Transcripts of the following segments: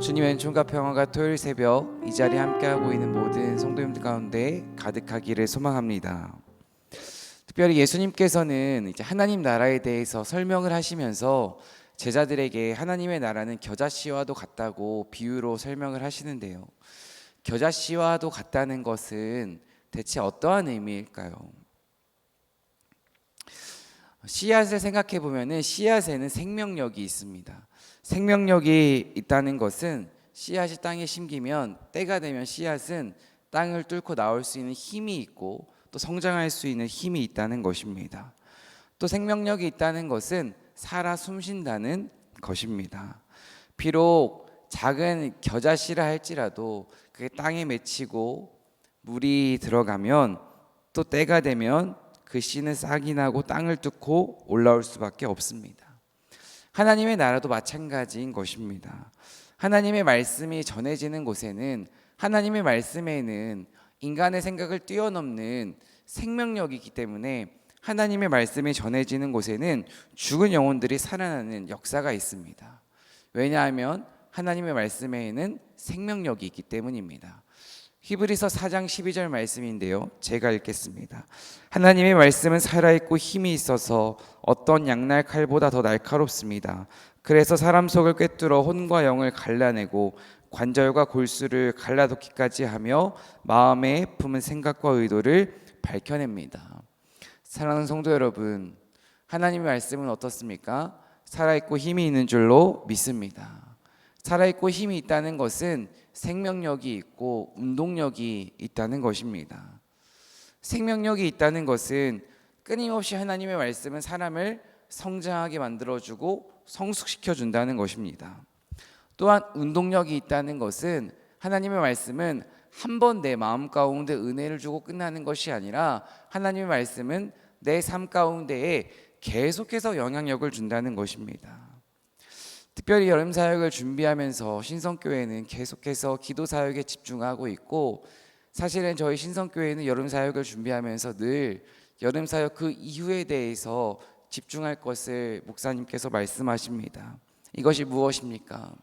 주님의 은총과 평화가 토요일 새벽 이 자리에 함께하고 있는 모든 성도님들 가운데 가득하기를 소망합니다. 특별히 예수님께서는 이제 하나님 나라에 대해서 설명을 하시면서 제자들에게 하나님의 나라는 겨자씨와도 같다고 비유로 설명을 하시는데요. 겨자씨와도 같다는 것은 대체 어떠한 의미일까요? 씨앗을 생각해 보면은 씨앗에는 생명력이 있습니다. 생명력이 있다는 것은 씨앗이 땅에 심기면 때가 되면 씨앗은 땅을 뚫고 나올 수 있는 힘이 있고 또 성장할 수 있는 힘이 있다는 것입니다. 또 생명력이 있다는 것은 살아 숨쉰다는 것입니다. 비록 작은 겨자씨라 할지라도 그게 땅에 맺히고 물이 들어가면 또 때가 되면 그 씨는 싹이 나고 땅을 뚫고 올라올 수밖에 없습니다. 하나님의 나라도 마찬가지인 것입니다. 하나님의 말씀이 전해지는 곳에는 하나님의 말씀에는 인간의 생각을 뛰어넘는 생명력이 있기 때문에 하나님의 말씀이 전해지는 곳에는 죽은 영혼들이 살아나는 역사가 있습니다. 왜냐하면 하나님의 말씀에는 생명력이 있기 때문입니다. 히브리서 4장 12절 말씀인데요, 제가 읽겠습니다. 하나님의 말씀은 살아있고 힘이 있어서 어떤 양날 칼보다 더 날카롭습니다. 그래서 사람 속을 꿰뚫어 혼과 영을 갈라내고 관절과 골수를 갈라놓기까지 하며 마음에 품은 생각과 의도를 밝혀냅니다. 사랑하는 성도 여러분, 하나님의 말씀은 어떻습니까? 살아있고 힘이 있는 줄로 믿습니다. 살아있고 힘이 있다는 것은 생명력이 있고 운동력이 있다는 것입니다. 생명력이 있다는 것은 끊임없이 하나님의 말씀은 사람을 성장하게 만들어주고 성숙시켜준다는 것입니다. 또한 운동력이 있다는 것은 하나님의 말씀은 한 번 내 마음 가운데 은혜를 주고 끝나는 것이 아니라 하나님의 말씀은 내 삶 가운데에 계속해서 영향력을 준다는 것입니다. 특별히 여름 사역을 준비하면서 신성교회는 계속해서 기도 사역에 집중하고 있고, 사실은 저희 신성교회는 여름 사역을 준비하면서 늘 여름 사역 그 이후에 대해서 집중할 것을 목사님께서 말씀하십니다. 이것이 무엇입니까?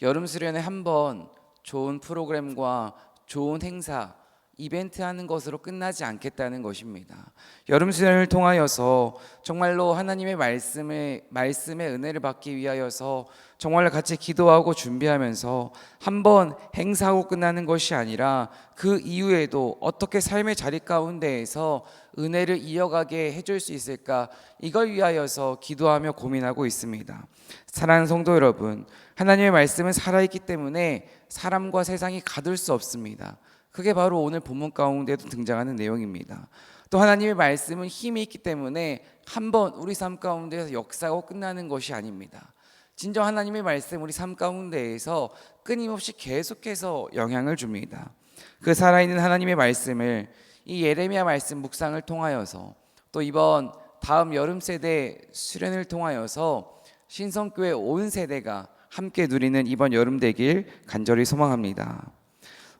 여름 수련회 한번 좋은 프로그램과 좋은 행사, 이벤트 하는 것으로 끝나지 않겠다는 것입니다. 여름 수련을 통하여서 정말로 하나님의 말씀의 은혜를 받기 위하여서 정말로 같이 기도하고 준비하면서 한번 행사하고 끝나는 것이 아니라 그 이후에도 어떻게 삶의 자리 가운데에서 은혜를 이어가게 해줄 수 있을까, 이걸 위하여서 기도하며 고민하고 있습니다. 사랑하는 성도 여러분, 하나님의 말씀은 살아있기 때문에 사람과 세상이 가둘 수 없습니다. 그게 바로 오늘 본문 가운데도 등장하는 내용입니다. 또 하나님의 말씀은 힘이 있기 때문에 한번 우리 삶 가운데에서 역사하고 끝나는 것이 아닙니다. 진정 하나님의 말씀 우리 삶 가운데에서 끊임없이 계속해서 영향을 줍니다. 그 살아있는 하나님의 말씀을 이 예레미야 말씀 묵상을 통하여서 또 이번 다음 여름 세대 수련을 통하여서 신성교회 온 세대가 함께 누리는 이번 여름 되길 간절히 소망합니다.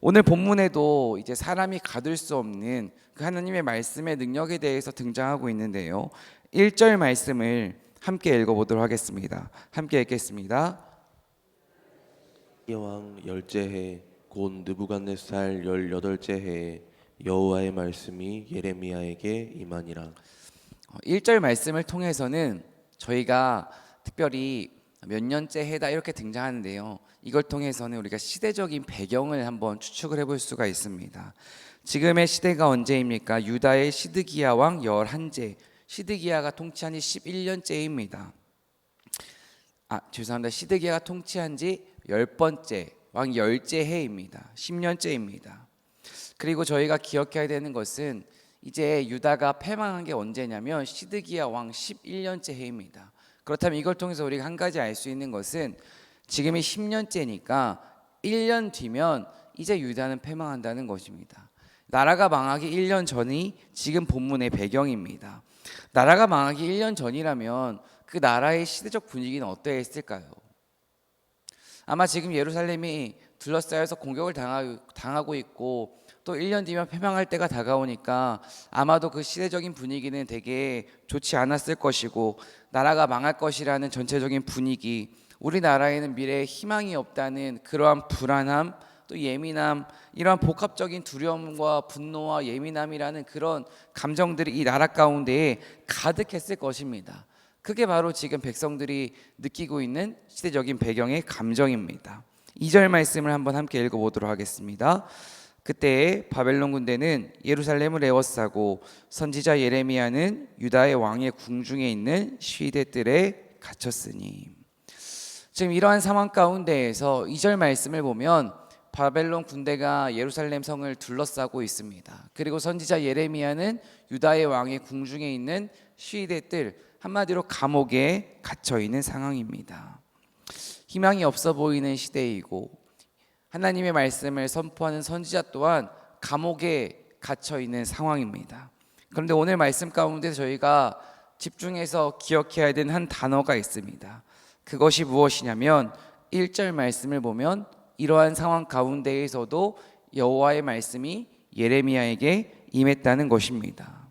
오늘 본문에도 이제 사람이 가둘 수 없는 그 하나님의 말씀의 능력에 대해서 등장하고 있는데요, 1절 말씀을 함께 읽어보도록 하겠습니다. 함께 읽겠습니다. 왕 열째 해 곧 느부갓네살 18째 해에 여호와의 말씀이 예레미야에게 임하니라. 1절 말씀을 통해서는 저희가 특별히 몇 년째 해다 이렇게 등장하는데요, 이걸 통해서는 우리가 시대적인 배경을 한번 추측을 해볼 수가 있습니다. 지금의 시대가 언제입니까? 유다의 시드기야 왕 11제, 시드기야가 통치한 지 11년째입니다. 죄송합니다. 시드기야가 통치한 지 10번째, 왕 10째 해입니다. 10년째입니다. 그리고 저희가 기억해야 되는 것은 이제 유다가 패망한 게 언제냐면 시드기야 왕 11년째 해입니다. 그렇다면 이걸 통해서 우리가 한 가지 알 수 있는 것은 지금이 10년째니까 1년 뒤면 이제 유다는 패망한다는 것입니다. 나라가 망하기 1년 전이 지금 본문의 배경입니다. 나라가 망하기 1년 전이라면 그 나라의 시대적 분위기는 어떠했을까요? 아마 지금 예루살렘이 둘러싸여서 공격을 당하고 있고 또 1년 뒤면 패망할 때가 다가오니까 아마도 그 시대적인 분위기는 되게 좋지 않았을 것이고, 나라가 망할 것이라는 전체적인 분위기, 우리나라에는 미래에 희망이 없다는 그러한 불안함, 또 예민함, 이러한 복합적인 두려움과 분노와 예민함이라는 그런 감정들이 이 나라 가운데에 가득했을 것입니다. 그게 바로 지금 백성들이 느끼고 있는 시대적인 배경의 감정입니다. 2절 말씀을 한번 함께 읽어보도록 하겠습니다. 그때 바벨론 군대는 예루살렘을 에워싸고 선지자 예레미야는 유다의 왕의 궁중에 있는 시대들에 갇혔으니. 지금 이러한 상황 가운데에서 2절 말씀을 보면 바벨론 군대가 예루살렘 성을 둘러싸고 있습니다. 그리고 선지자 예레미야는 유다의 왕의 궁중에 있는 시대들, 한마디로 감옥에 갇혀 있는 상황입니다. 희망이 없어 보이는 시대이고 하나님의 말씀을 선포하는 선지자 또한 감옥에 갇혀 있는 상황입니다. 그런데 오늘 말씀 가운데 저희가 집중해서 기억해야 되는 한 단어가 있습니다. 그것이 무엇이냐면 1절 말씀을 보면 이러한 상황 가운데에서도 여호와의 말씀이 예레미야에게 임했다는 것입니다.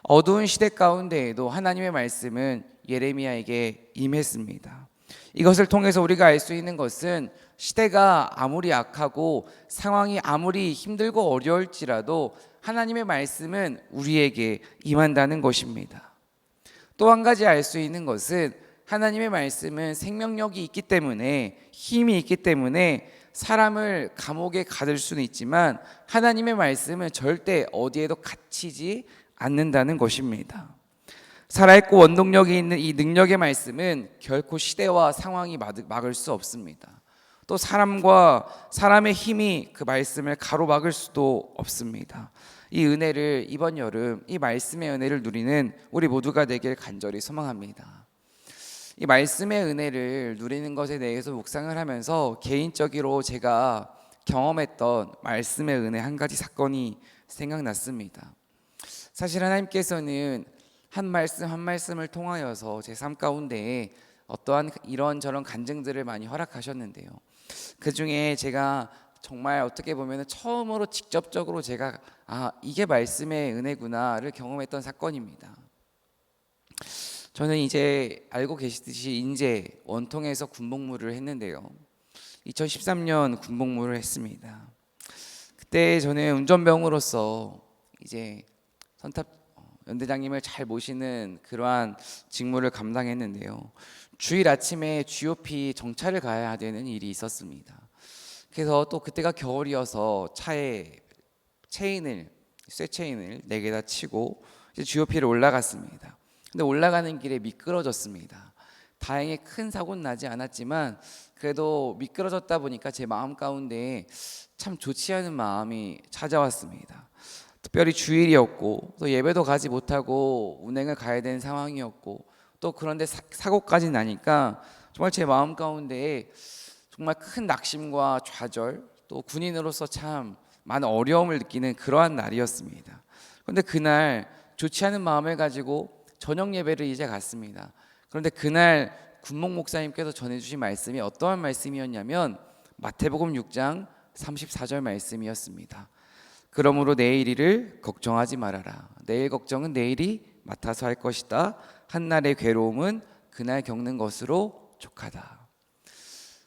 어두운 시대 가운데에도 하나님의 말씀은 예레미야에게 임했습니다. 이것을 통해서 우리가 알 수 있는 것은 시대가 아무리 악하고 상황이 아무리 힘들고 어려울지라도 하나님의 말씀은 우리에게 임한다는 것입니다. 또 한 가지 알 수 있는 것은 하나님의 말씀은 생명력이 있기 때문에, 힘이 있기 때문에 사람을 감옥에 가둘 수는 있지만 하나님의 말씀은 절대 어디에도 갇히지 않는다는 것입니다. 살아있고 원동력이 있는 이 능력의 말씀은 결코 시대와 상황이 막을 수 없습니다. 또 사람과 사람의 힘이 그 말씀을 가로막을 수도 없습니다. 이 은혜를 이번 여름 이 말씀의 은혜를 누리는 우리 모두가 되길 간절히 소망합니다. 이 말씀의 은혜를 누리는 것에 대해서 묵상을 하면서 개인적으로 제가 경험했던 말씀의 은혜 한 가지 사건이 생각났습니다. 사실 하나님께서는 한 말씀 한 말씀을 통하여서 제 삶 가운데에 어떠한 이런저런 간증들을 많이 허락하셨는데요. 그 중에 제가 정말 어떻게 보면 처음으로 직접적으로 제가 이게 말씀의 은혜구나를 경험했던 사건입니다. 저는 이제 알고 계시듯이 인제 원통에서 군복무를 했는데요. 2013년 군복무를 했습니다. 그때 저는 운전병으로서 이제 선탑 연대장님을 잘 모시는 그러한 직무를 감당했는데요. 주일 아침에 GOP 정차를 가야 되는 일이 있었습니다. 그래서 또 그때가 겨울이어서 차에 쇠 체인을 4개다 치고 이제 GOP를 올라갔습니다. 근데 올라가는 길에 미끄러졌습니다. 다행히 큰 사고는 나지 않았지만 그래도 미끄러졌다 보니까 제 마음 가운데 참 좋지 않은 마음이 찾아왔습니다. 특별히 주일이었고 또 예배도 가지 못하고 운행을 가야 되는 상황이었고 또 그런데 사고까지 나니까 정말 제 마음 가운데 정말 큰 낙심과 좌절, 또 군인으로서 참 많은 어려움을 느끼는 그러한 날이었습니다. 그런데 그날 좋지 않은 마음을 가지고 저녁 예배를 이제 갔습니다. 그런데 그날 군목 목사님께서 전해주신 말씀이 어떠한 말씀이었냐면 마태복음 6장 34절 말씀이었습니다. 그러므로 내일 일을 걱정하지 말아라. 내일 걱정은 내일이 맡아서 할 것이다. 한날의 괴로움은 그날 겪는 것으로 족하다.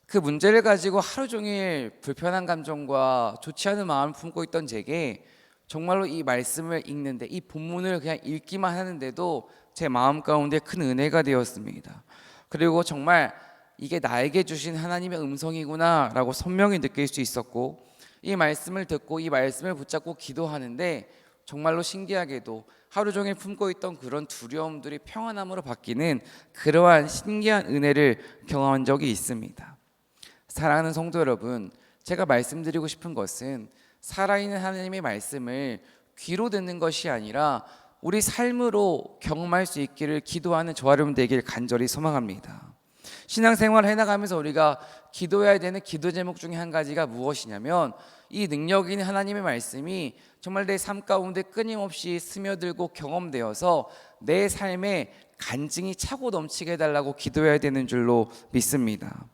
그 문제를 가지고 하루 종일 불편한 감정과 좋지 않은 마음을 품고 있던 제게 정말로 이 말씀을 읽는데 이 본문을 그냥 읽기만 하는데도 제 마음 가운데 큰 은혜가 되었습니다. 그리고 정말 이게 나에게 주신 하나님의 음성이구나 라고 선명히 느낄 수 있었고 이 말씀을 듣고 이 말씀을 붙잡고 기도하는데 정말로 신기하게도 하루 종일 품고 있던 그런 두려움들이 평안함으로 바뀌는 그러한 신기한 은혜를 경험한 적이 있습니다. 사랑하는 성도 여러분, 제가 말씀드리고 싶은 것은 살아있는 하나님의 말씀을 귀로 듣는 것이 아니라 우리 삶으로 경험할 수 있기를 기도하는 저와 여러분 되길 간절히 소망합니다. 신앙생활을 해나가면서 우리가 기도해야 되는 기도 제목 중에 한 가지가 무엇이냐면 이 능력 있는 하나님의 말씀이 정말 내 삶 가운데 끊임없이 스며들고 경험되어서 내 삶에 간증이 차고 넘치게 해달라고 기도해야 되는 줄로 믿습니다.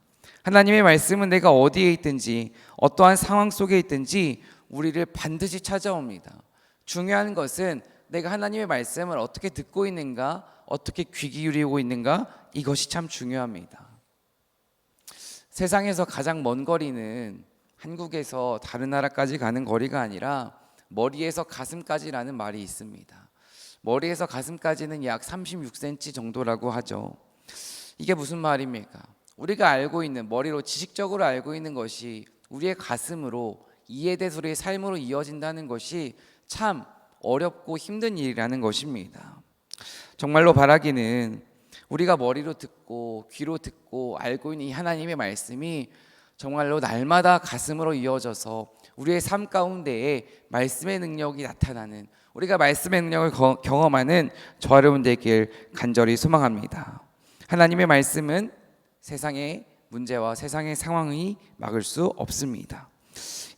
하나님의 말씀은 내가 어디에 있든지 어떠한 상황 속에 있든지 우리를 반드시 찾아옵니다. 중요한 것은 내가 하나님의 말씀을 어떻게 듣고 있는가, 어떻게 귀 기울이고 있는가, 이것이 참 중요합니다. 세상에서 가장 먼 거리는 한국에서 다른 나라까지 가는 거리가 아니라 머리에서 가슴까지라는 말이 있습니다. 머리에서 가슴까지는 약 36cm 정도라고 하죠. 이게 무슨 말입니까? 우리가 알고 있는, 머리로 지식적으로 알고 있는 것이 우리의 가슴으로 이해돼서 우리의 삶으로 이어진다는 것이 참 어렵고 힘든 일이라는 것입니다. 정말로 바라기는 우리가 머리로 듣고 귀로 듣고 알고 있는 이 하나님의 말씀이 정말로 날마다 가슴으로 이어져서 우리의 삶 가운데에 말씀의 능력이 나타나는, 우리가 말씀의 능력을 경험하는 저와 여러분 되길 간절히 소망합니다. 하나님의 말씀은 세상의 문제와 세상의 상황이 막을 수 없습니다.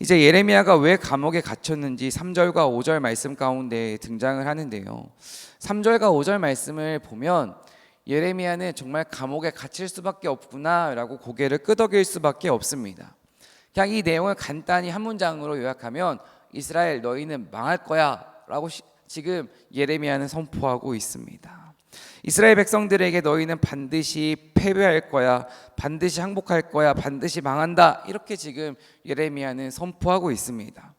이제 예레미야가 왜 감옥에 갇혔는지 3절과 5절 말씀 가운데 등장을 하는데요. 3절과 5절 말씀을 보면 예레미야는 정말 감옥에 갇힐 수밖에 없구나라고 고개를 끄덕일 수밖에 없습니다. 그냥 이 내용을 간단히 한 문장으로 요약하면 이스라엘 너희는 망할 거야 라고 지금 예레미야는 선포하고 있습니다. 이스라엘 백성들에게 너희는 반드시 패배할 거야, 반드시 항복할 거야, 반드시 망한다, 이렇게 지금 예레미야는 선포하고 있습니다.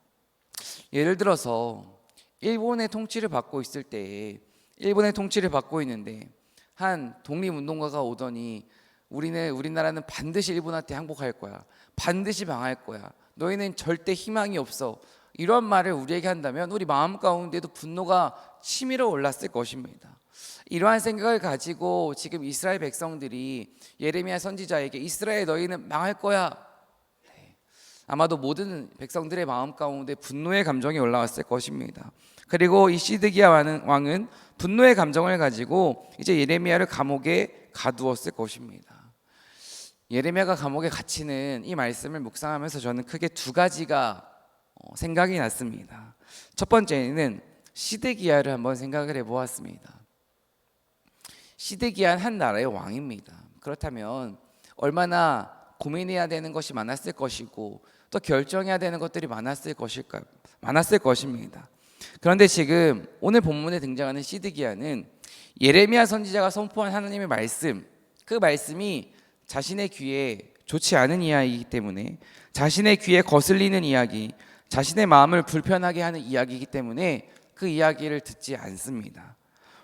예를 들어서 일본의 통치를 받고 있을 때에, 일본의 통치를 받고 있는데 한 독립운동가가 오더니 우리나라는 반드시 일본한테 항복할 거야, 반드시 망할 거야, 너희는 절대 희망이 없어, 이런 말을 우리에게 한다면 우리 마음 가운데도 분노가 치밀어 올랐을 것입니다. 이러한 생각을 가지고 지금 이스라엘 백성들이 예레미야 선지자에게 이스라엘 너희는 망할 거야, 아마도 모든 백성들의 마음 가운데 분노의 감정이 올라왔을 것입니다. 그리고 이 시드기야 왕은 분노의 감정을 가지고 이제 예레미야를 감옥에 가두었을 것입니다. 예레미야가 감옥에 갇히는 이 말씀을 묵상하면서 저는 크게 두 가지가 생각이 났습니다. 첫 번째는 시드기야를 한번 생각을 해보았습니다. 시드기야는 한 나라의 왕입니다. 그렇다면 얼마나 고민해야 되는 것이 많았을 것이고 또 결정해야 되는 것들이 많았을 것입니다. 그런데 지금 오늘 본문에 등장하는 시드기야는 예레미야 선지자가 선포한 하나님의 말씀, 그 말씀이 자신의 귀에 좋지 않은 이야기이기 때문에, 자신의 귀에 거슬리는 이야기, 자신의 마음을 불편하게 하는 이야기이기 때문에 그 이야기를 듣지 않습니다.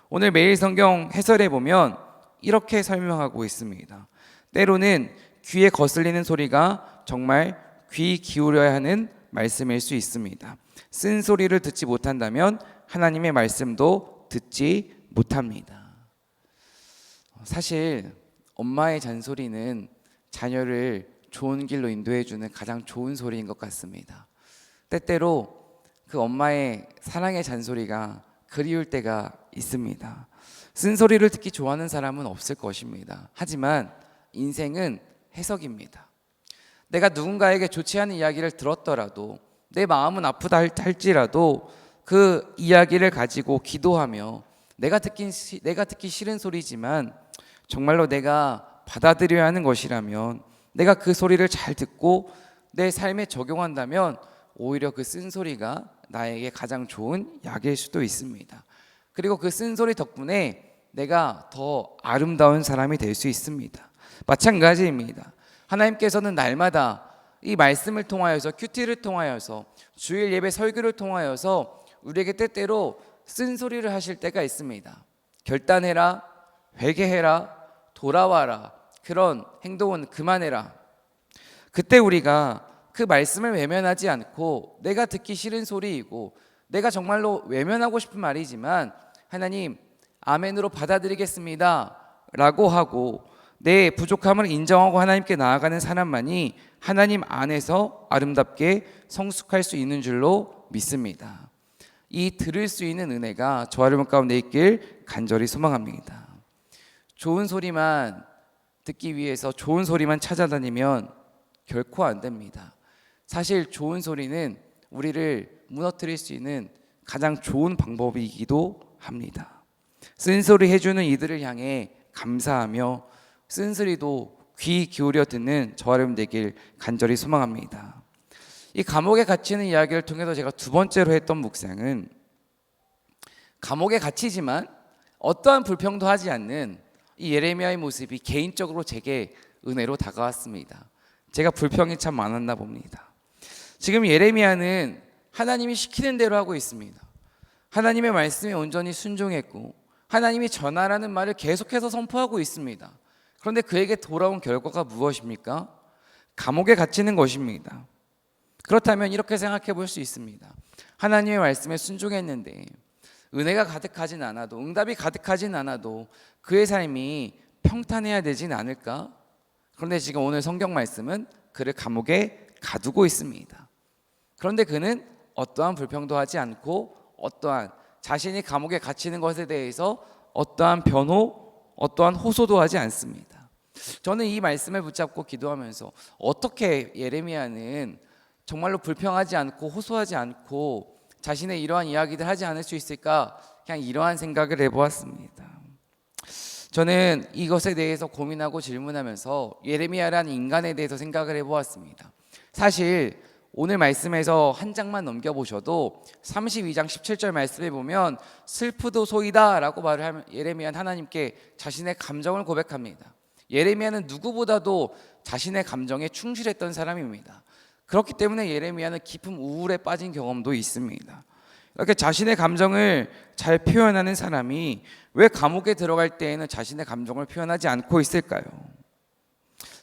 오늘 매일 성경 해설에 보면 이렇게 설명하고 있습니다. 때로는 귀에 거슬리는 소리가 정말 귀 기울여야 하는 말씀일 수 있습니다. 쓴 소리를 듣지 못한다면 하나님의 말씀도 듣지 못합니다. 사실 엄마의 잔소리는 자녀를 좋은 길로 인도해주는 가장 좋은 소리인 것 같습니다. 때때로 그 엄마의 사랑의 잔소리가 그리울 때가 있습니다. 쓴소리를 듣기 좋아하는 사람은 없을 것입니다. 하지만 인생은 해석입니다. 내가 누군가에게 좋지 않은 이야기를 들었더라도 내 마음은 아프다 할지라도 그 이야기를 가지고 기도하며 내가 듣기 싫은 소리지만 정말로 내가 받아들여야 하는 것이라면 내가 그 소리를 잘 듣고 내 삶에 적용한다면 오히려 그 쓴소리가 나에게 가장 좋은 약일 수도 있습니다. 그리고 그 쓴소리 덕분에 내가 더 아름다운 사람이 될 수 있습니다. 마찬가지입니다. 하나님께서는 날마다 이 말씀을 통하여서, 큐티를 통하여서, 주일 예배 설교를 통하여서 우리에게 때때로 쓴소리를 하실 때가 있습니다. 결단해라, 회개해라, 돌아와라, 그런 행동은 그만해라. 그때 우리가 그 말씀을 외면하지 않고 내가 듣기 싫은 소리이고 내가 정말로 외면하고 싶은 말이지만 하나님 아멘으로 받아들이겠습니다 라고 하고 내 부족함을 인정하고 하나님께 나아가는 사람만이 하나님 안에서 아름답게 성숙할 수 있는 줄로 믿습니다. 이 들을 수 있는 은혜가 저와 여러분 가운데 있길 간절히 소망합니다. 좋은 소리만 듣기 위해서 좋은 소리만 찾아다니면 결코 안 됩니다. 사실 좋은 소리는 우리를 무너뜨릴 수 있는 가장 좋은 방법이기도 합니다. 쓴소리 해주는 이들을 향해 감사하며 쓴소리도 귀 기울여 듣는 저와 여러분 되길 간절히 소망합니다. 이 감옥에 갇히는 이야기를 통해서 제가 두 번째로 했던 묵상은 감옥에 갇히지만 어떠한 불평도 하지 않는 이 예레미야의 모습이 개인적으로 제게 은혜로 다가왔습니다. 제가 불평이 참 많았나 봅니다. 지금 예레미야는 하나님이 시키는 대로 하고 있습니다. 하나님의 말씀에 온전히 순종했고 하나님이 전하라는 말을 계속해서 선포하고 있습니다. 그런데 그에게 돌아온 결과가 무엇입니까? 감옥에 갇히는 것입니다. 그렇다면 이렇게 생각해 볼 수 있습니다. 하나님의 말씀에 순종했는데 은혜가 가득하진 않아도, 응답이 가득하진 않아도 그의 삶이 평탄해야 되진 않을까? 그런데 지금 오늘 성경 말씀은 그를 감옥에 가두고 있습니다. 그런데 그는 어떠한 불평도 하지 않고 어떠한 자신이 감옥에 갇히는 것에 대해서 어떠한 변호, 어떠한 호소도 하지 않습니다. 저는 이 말씀을 붙잡고 기도하면서 어떻게 예레미야는 정말로 불평하지 않고 호소하지 않고 자신의 이러한 이야기들 하지 않을 수 있을까? 그냥 이러한 생각을 해보았습니다. 저는 이것에 대해서 고민하고 질문하면서 예레미야라는 인간에 대해서 생각을 해보았습니다. 사실 오늘 말씀에서 한 장만 넘겨보셔도 32장 17절 말씀에 보면 슬프도소이다 라고 말을 하면 예레미야는 하나님께 자신의 감정을 고백합니다. 예레미야는 누구보다도 자신의 감정에 충실했던 사람입니다. 그렇기 때문에 예레미야는 깊은 우울에 빠진 경험도 있습니다. 이렇게 자신의 감정을 잘 표현하는 사람이 왜 감옥에 들어갈 때에는 자신의 감정을 표현하지 않고 있을까요?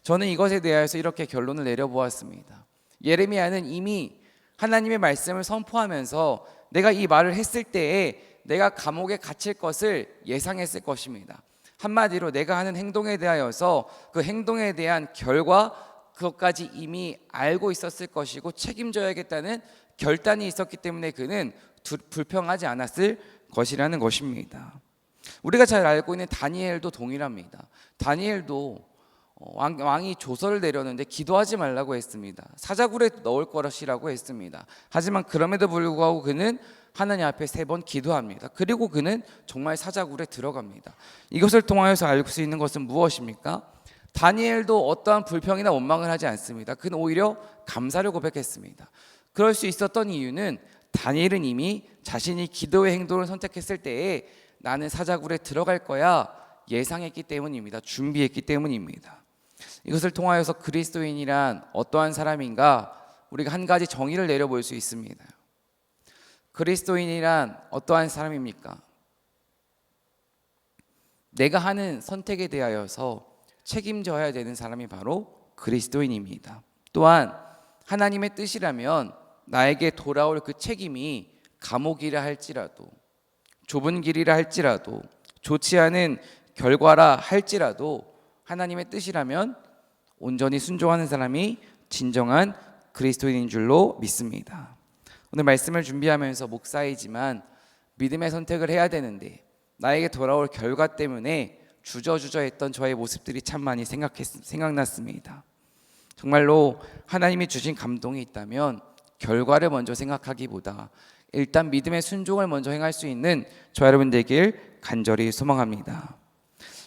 저는 이것에 대해서 이렇게 결론을 내려보았습니다. 예레미야는 이미 하나님의 말씀을 선포하면서 내가 이 말을 했을 때에 내가 감옥에 갇힐 것을 예상했을 것입니다. 한마디로 내가 하는 행동에 대하여서 그 행동에 대한 결과, 그것까지 이미 알고 있었을 것이고 책임져야겠다는 결단이 있었기 때문에 그는 불평하지 않았을 것이라는 것입니다. 우리가 잘 알고 있는 다니엘도 동일합니다. 다니엘도 왕이 조서를 내렸는데 기도하지 말라고 했습니다. 사자굴에 넣을 것이라고 했습니다. 하지만 그럼에도 불구하고 그는 하나님 앞에 3번 기도합니다. 그리고 그는 정말 사자굴에 들어갑니다. 이것을 통하여서 알 수 있는 것은 무엇입니까? 다니엘도 어떠한 불평이나 원망을 하지 않습니다. 그는 오히려 감사를 고백했습니다. 그럴 수 있었던 이유는 다니엘은 이미 자신이 기도의 행동을 선택했을 때에 나는 사자굴에 들어갈 거야 예상했기 때문입니다. 준비했기 때문입니다. 이것을 통하여서 그리스도인이란 어떠한 사람인가 우리가 한 가지 정의를 내려볼 수 있습니다. 그리스도인이란 어떠한 사람입니까? 내가 하는 선택에 대하여서 책임져야 되는 사람이 바로 그리스도인입니다. 또한 하나님의 뜻이라면 나에게 돌아올 그 책임이 감옥이라 할지라도 좁은 길이라 할지라도 좋지 않은 결과라 할지라도 하나님의 뜻이라면 온전히 순종하는 사람이 진정한 그리스도인인 줄로 믿습니다. 오늘 말씀을 준비하면서 목사이지만 믿음의 선택을 해야 되는데 나에게 돌아올 결과 때문에 주저주저했던 저의 모습들이 참 많이 생각났습니다. 정말로 하나님이 주신 감동이 있다면 결과를 먼저 생각하기보다 일단 믿음의 순종을 먼저 행할 수 있는 저 여러분 되길 간절히 소망합니다.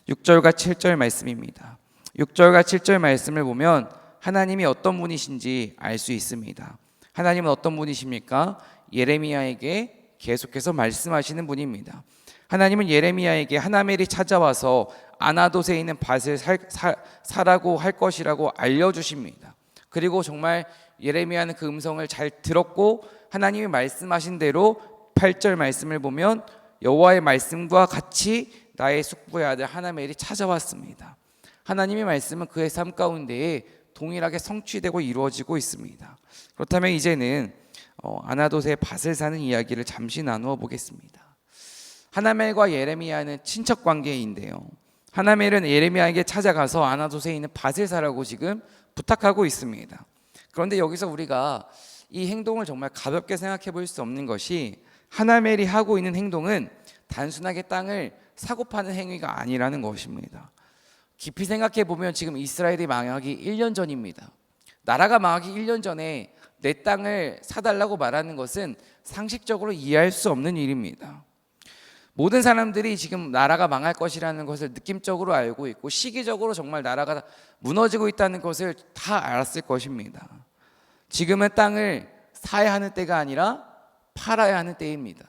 6절과 7절 말씀입니다. 6절과 7절 말씀을 보면 하나님이 어떤 분이신지 알 수 있습니다. 하나님은 어떤 분이십니까? 예레미야에게 계속해서 말씀하시는 분입니다. 하나님은 예레미야에게 하나멜이 찾아와서 아나돗에 있는 밭을 사라고 할 것이라고 알려주십니다. 그리고 정말 예레미야는 그 음성을 잘 들었고 하나님이 말씀하신 대로 8절 말씀을 보면 여호와의 말씀과 같이 나의 숙부의 아들 하나멜이 찾아왔습니다. 하나님의 말씀은 그의 삶 가운데에 동일하게 성취되고 이루어지고 있습니다. 그렇다면 이제는 아나돗의 밭을 사는 이야기를 잠시 나누어 보겠습니다. 하나멜과 예레미야는 친척 관계인데요. 하나멜은 예레미야에게 찾아가서 아나돗에 있는 밭을 사라고 지금 부탁하고 있습니다. 그런데 여기서 우리가 이 행동을 정말 가볍게 생각해 볼 수 없는 것이 하나멜이 하고 있는 행동은 단순하게 땅을 사고 파는 행위가 아니라는 것입니다. 깊이 생각해 보면 지금 이스라엘이 망하기 1년 전입니다. 나라가 망하기 1년 전에 내 땅을 사달라고 말하는 것은 상식적으로 이해할 수 없는 일입니다. 모든 사람들이 지금 나라가 망할 것이라는 것을 느낌적으로 알고 있고 시기적으로 정말 나라가 무너지고 있다는 것을 다 알았을 것입니다. 지금은 땅을 사야 하는 때가 아니라 팔아야 하는 때입니다.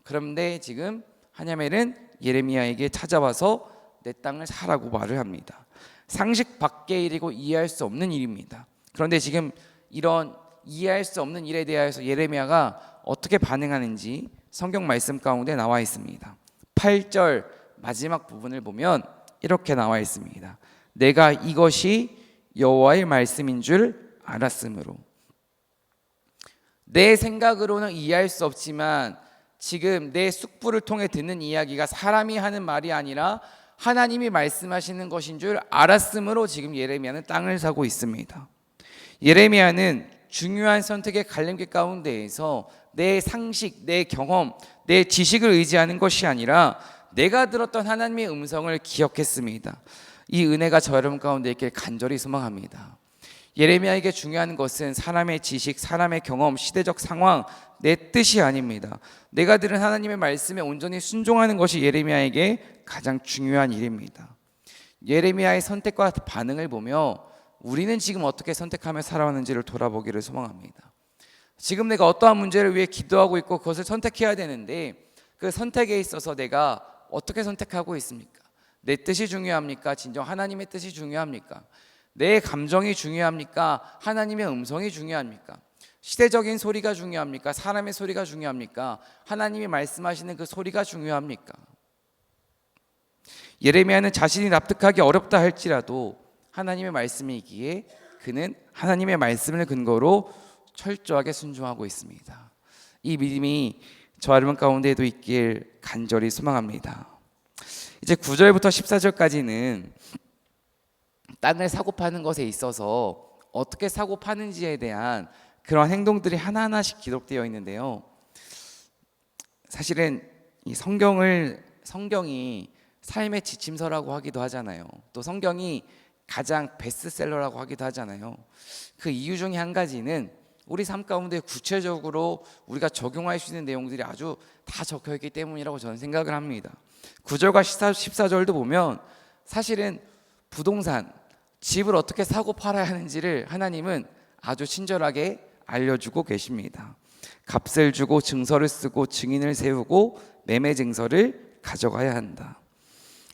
그런데 지금 하나멜은 예레미야에게 찾아와서 내 땅을 사라고 말을 합니다. 상식 밖의 일이고 이해할 수 없는 일입니다. 그런데 지금 이런 이해할 수 없는 일에 대하여서 예레미야가 어떻게 반응하는지 성경 말씀 가운데 나와 있습니다. 8절 마지막 부분을 보면 이렇게 나와 있습니다. 내가 이것이 여호와의 말씀인 줄 알았으므로. 내 생각으로는 이해할 수 없지만 지금 내 숙부를 통해 듣는 이야기가 사람이 하는 말이 아니라 하나님이 말씀하시는 것인 줄 알았으므로 지금 예레미야는 땅을 사고 있습니다. 예레미야는 중요한 선택의 갈림길 가운데에서 내 상식, 내 경험, 내 지식을 의지하는 것이 아니라 내가 들었던 하나님의 음성을 기억했습니다. 이 은혜가 저 여러분 가운데 있길 간절히 소망합니다. 예레미야에게 중요한 것은 사람의 지식, 사람의 경험, 시대적 상황, 내 뜻이 아닙니다. 내가 들은 하나님의 말씀에 온전히 순종하는 것이 예레미야에게 가장 중요한 일입니다. 예레미야의 선택과 반응을 보며 우리는 지금 어떻게 선택하며 살아왔는지를 돌아보기를 소망합니다. 지금 내가 어떠한 문제를 위해 기도하고 있고 그것을 선택해야 되는데 그 선택에 있어서 내가 어떻게 선택하고 있습니까? 내 뜻이 중요합니까? 진정 하나님의 뜻이 중요합니까? 내 감정이 중요합니까? 하나님의 음성이 중요합니까? 시대적인 소리가 중요합니까? 사람의 소리가 중요합니까? 하나님이 말씀하시는 그 소리가 중요합니까? 예레미야는 자신이 납득하기 어렵다 할지라도 하나님의 말씀이기에 그는 하나님의 말씀을 근거로 철저하게 순종하고 있습니다. 이 믿음이 저 여러분 가운데에도 있길 간절히 소망합니다. 이제 9절부터 14절까지는 땅을 사고 파는 것에 있어서 어떻게 사고 파는지에 대한 그런 행동들이 하나하나씩 기록되어 있는데요. 사실은 이 성경이 삶의 지침서라고 하기도 하잖아요. 또 성경이 가장 베스트셀러라고 하기도 하잖아요. 그 이유 중에 한 가지는 우리 삶 가운데 구체적으로 우리가 적용할 수 있는 내용들이 아주 다 적혀 있기 때문이라고 저는 생각을 합니다. 9절과 14절도 보면 사실은 부동산, 집을 어떻게 사고 팔아야 하는지를 하나님은 아주 친절하게 알려주고 계십니다. 값을 주고 증서를 쓰고 증인을 세우고 매매 증서를 가져가야 한다.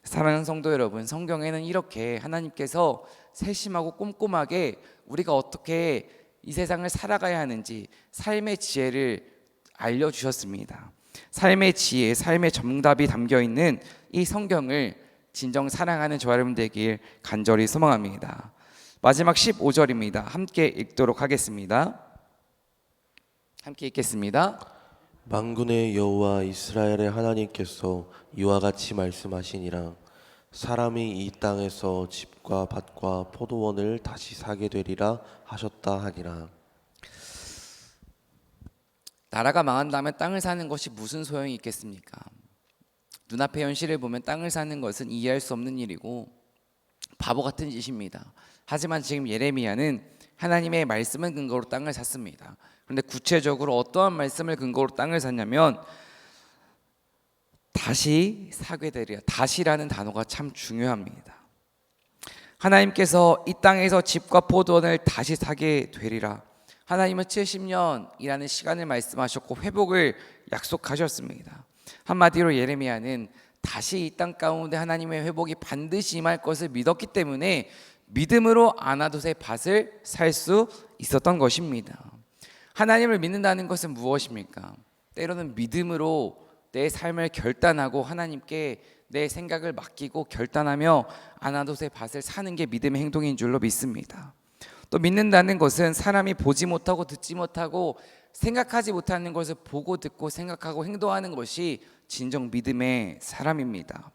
사랑하는 성도 여러분, 성경에는 이렇게 하나님께서 세심하고 꼼꼼하게 우리가 어떻게 이 세상을 살아가야 하는지 삶의 지혜를 알려주셨습니다. 삶의 지혜, 삶의 정답이 담겨있는 이 성경을 진정 사랑하는 저 여러분 되길 간절히 소망합니다. 마지막 15절입니다. 함께 읽도록 하겠습니다. 함께 읽겠습니다. 만군의 여호와 이스라엘의 하나님께서 이와 같이 말씀하시니라. 사람이 이 땅에서 집과 밭과 포도원을 다시 사게 되리라 하셨다 하니라. 나라가 망한다면 땅을 사는 것이 무슨 소용이 있겠습니까? 눈앞의 현실을 보면 땅을 사는 것은 이해할 수 없는 일이고 바보 같은 짓입니다. 하지만 지금 예레미야는 하나님의 말씀을 근거로 땅을 샀습니다. 그런데 구체적으로 어떠한 말씀을 근거로 땅을 샀냐면 다시 사게 되리라. 다시라는 단어가 참 중요합니다. 하나님께서 이 땅에서 집과 포도원을 다시 사게 되리라. 하나님은 70년이라는 시간을 말씀하셨고 회복을 약속하셨습니다. 한마디로 예레미야는 다시 이 땅 가운데 하나님의 회복이 반드시 임할 것을 믿었기 때문에 믿음으로 아나돗의 밭을 살 수 있었던 것입니다. 하나님을 믿는다는 것은 무엇입니까? 때로는 믿음으로 내 삶을 결단하고 하나님께 내 생각을 맡기고 결단하며 아나돗의 밭을 사는 게 믿음의 행동인 줄로 믿습니다. 또 믿는다는 것은 사람이 보지 못하고 듣지 못하고 생각하지 못하는 것을 보고 듣고 생각하고 행동하는 것이 진정 믿음의 사람입니다.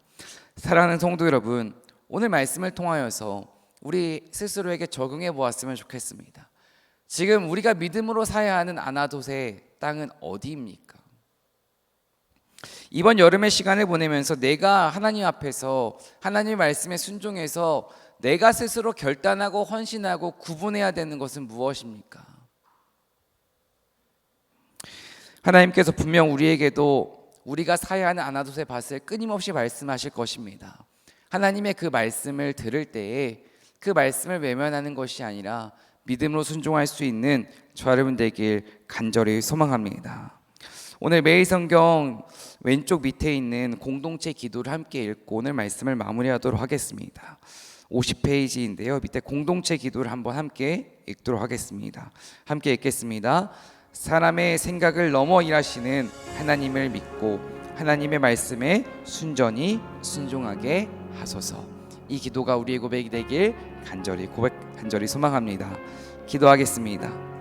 사랑하는 성도 여러분, 오늘 말씀을 통하여서 우리 스스로에게 적용해 보았으면 좋겠습니다. 지금 우리가 믿음으로 사야 하는 아나돗의 땅은 어디입니까? 이번 여름의 시간을 보내면서 내가 하나님 앞에서 하나님의 말씀에 순종해서 내가 스스로 결단하고 헌신하고 구분해야 되는 것은 무엇입니까? 하나님께서 분명 우리에게도 우리가 사야 하는 아나돗의 밭을 끊임없이 말씀하실 것입니다. 하나님의 그 말씀을 들을 때에 그 말씀을 외면하는 것이 아니라 믿음으로 순종할 수 있는 저 여러분 되길 간절히 소망합니다. 오늘 매일 성경 왼쪽 밑에 있는 공동체 기도를 함께 읽고 오늘 말씀을 마무리하도록 하겠습니다. 50페이지인데요. 밑에 공동체 기도를 한번 함께 읽도록 하겠습니다. 함께 읽겠습니다. 사람의 생각을 넘어 일하시는 하나님을 믿고 하나님의 말씀에 순전히 순종하게 하소서. 이 기도가 우리의 고백이 되길 간절히 소망합니다. 기도하겠습니다.